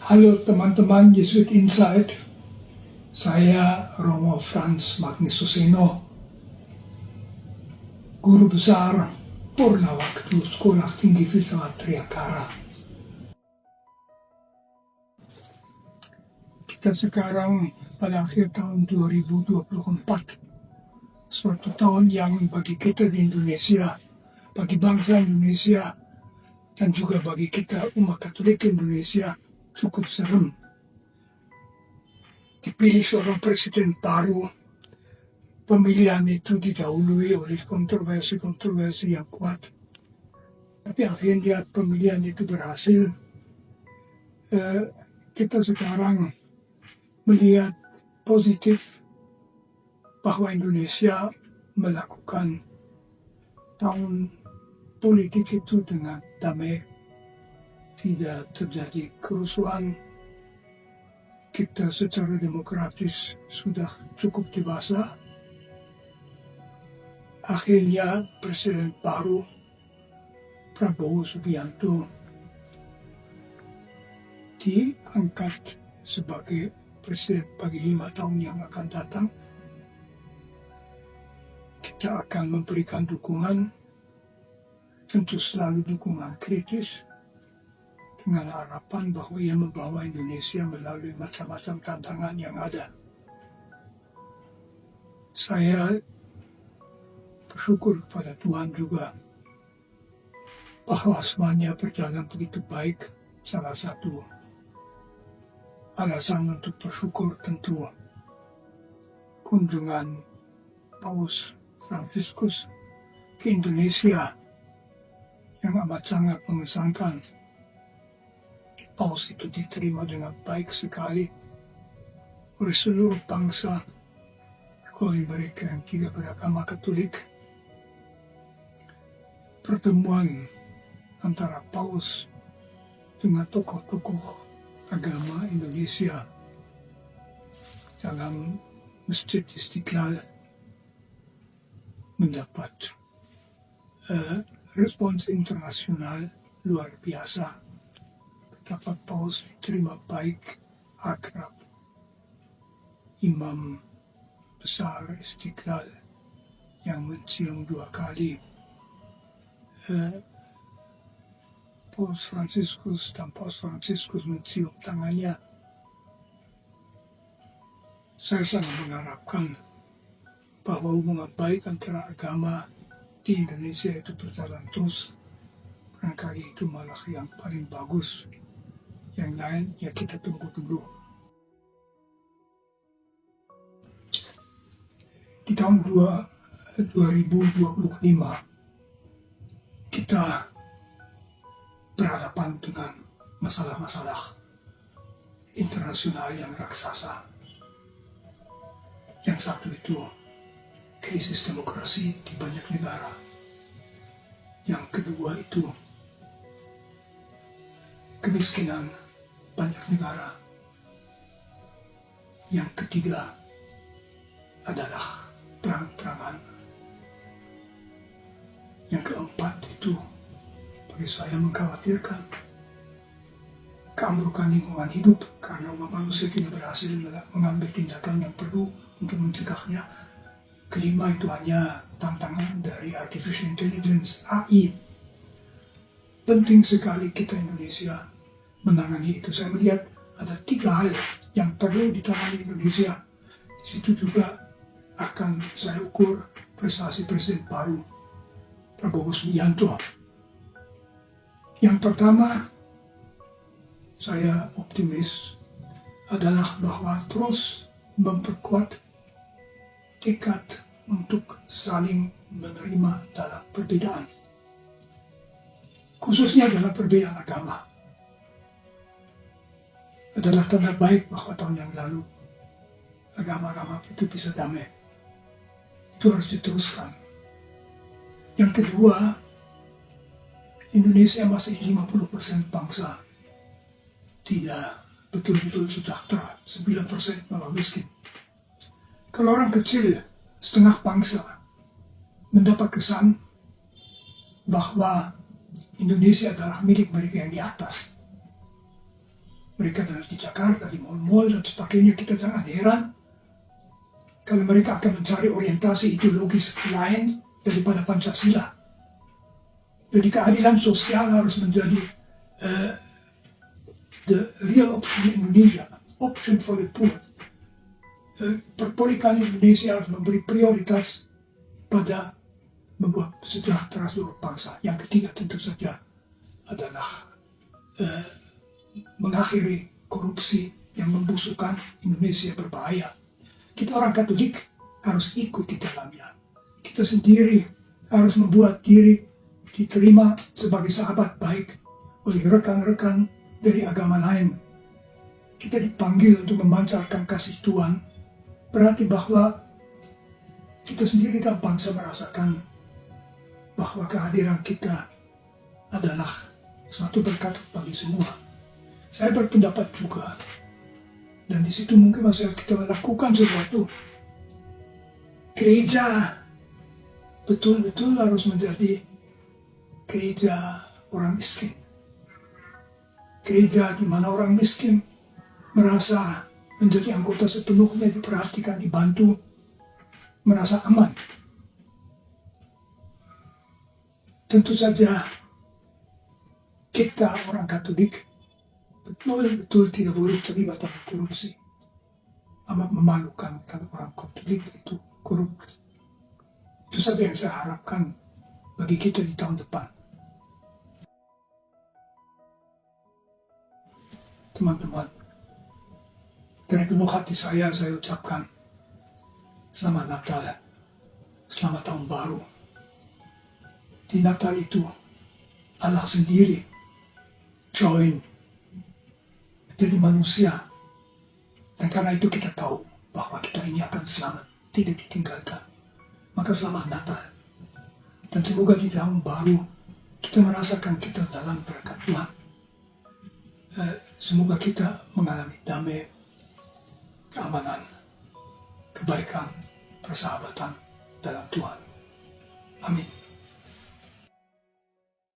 Halo teman-teman Jesuit Insight, saya Romo Frans Magnus Suseno, Guru Besar Purna Waktu Sekolah Tinggi Filsafat Triakara. Kita sekarang pada akhir tahun 2024, suatu tahun yang bagi kita di Indonesia, bagi bangsa Indonesia, dan juga bagi kita umat Katolik Indonesia cukup serem. Dipilih seorang presiden baru, pemilihan itu didahului oleh kontroversi-kontroversi yang kuat. Tapi akhirnya pemilihan itu berhasil. Kita sekarang melihat positif bahwa Indonesia melakukan tahun politik itu dengan damai, tidak terjadi kerusuhan. Kita secara demokratis sudah cukup dewasa. Akhirnya Presiden baru Prabowo Subianto diangkat sebagai presiden bagi 5 tahun yang akan datang. Kita akan memberikan dukungan, tentu selalu dukungan kritis, dengan harapan bahwa ia membawa Indonesia melalui macam-macam tantangan yang ada. Saya bersyukur kepada Tuhan juga bahwa semuanya berjalan begitu baik. Salah satu alasan untuk bersyukur tentu kunjungan Paus Fransiskus ke Indonesia yang amat sangat mengesankan. Paus itu diterima dengan baik sekali oleh seluruh bangsa, oleh mereka yang tidak beragama Katolik. Pertemuan antara Paus dengan tokoh-tokoh agama Indonesia dalam Masjid Istiqlal mendapat respons internasional luar biasa. Dapat Paus diterima baik, akrab. Imam besar Istiqlal yang mencium 2 kali Paus Fransiskus, dan Paus Fransiskus mencium tangannya. Saya sangat mengharapkan bahwa hubungan baik antara agama di Indonesia itu berjalan terus. Barangkali itu malah yang paling bagus. Yang lain ya kita tunggu dulu. Di tahun 2025 kita berhadapan dengan masalah-masalah internasional yang raksasa. Yang satu itu krisis demokrasi di banyak negara. Yang kedua itu kemiskinan banyak negara. Yang ketiga adalah perang-perangan. Yang keempat itu bagi saya mengkhawatirkan keamrukan lingkungan hidup karena manusia tidak berhasil mengambil tindakan yang perlu untuk mencegahnya. Kelima itu hanya tantangan dari artificial intelligence AI. Penting sekali kita Indonesia menangani itu. Saya melihat ada 3 hal yang perlu ditangani Indonesia. Di situ juga akan saya ukur prestasi Presiden baru Prabowo Subianto. Yang pertama, saya optimis adalah bahwa terus memperkuat tekad untuk saling menerima dalam perbedaan. Khususnya dalam perbedaan agama. Adalah tanda baik bahwa tahun yang lalu agama-agama itu bisa damai. Itu harus diteruskan. Yang kedua, Indonesia masih 50% bangsa tidak betul-betul sejahtera, 9% malah miskin. Kalau orang kecil, setengah bangsa, mendapat kesan bahwa Indonesia adalah milik mereka yang di atas, mereka di Jakarta, di mall-mall dan sebagainya, kita jangan heran kalau mereka akan mencari orientasi ideologis lain daripada Pancasila. Jadi keadilan sosial harus menjadi the real option Indonesia, option for the poor. Perpolitikan Indonesia harus memberi prioritas pada membuat sejahtera seluruh bangsa. Yang ketiga tentu saja adalah mengakhiri korupsi yang membusukkan Indonesia berbahaya. Kita orang Katolik harus ikut di dalamnya. Kita sendiri harus membuat diri diterima sebagai sahabat baik oleh rekan-rekan dari agama lain. Kita dipanggil untuk memancarkan kasih Tuhan. Berarti bahwa kita sendiri dan bangsa merasakan bahwa kehadiran kita adalah suatu berkat bagi semua. Saya berpendapat juga, dan di situ mungkin masih kita melakukan sesuatu. Gereja betul-betul harus menjadi gereja orang miskin. Gereja di mana orang miskin merasa menjadi anggota sepenuhnya, diperhatikan, dibantu, merasa aman. Tentu saja kita orang Katolik betul-betul tidak boleh terlibat dalam korupsi. Amat memalukan kalau orang Katolik itu korup. Itu saja yang saya harapkan bagi kita di tahun depan. Teman-teman, dari penuh hati saya ucapkan Selamat Natal, Selamat Tahun Baru. Di Natal itu, Allah sendiri join jadi manusia. Dan karena itu kita tahu bahwa kita ini akan selamat, tidak ditinggalkan. Maka selamat Natal. Dan semoga di tahun baru kita merasakan kita dalam berkat Tuhan. Semoga kita mengalami damai, keamanan, kebaikan, persahabatan dalam Tuhan. Amin.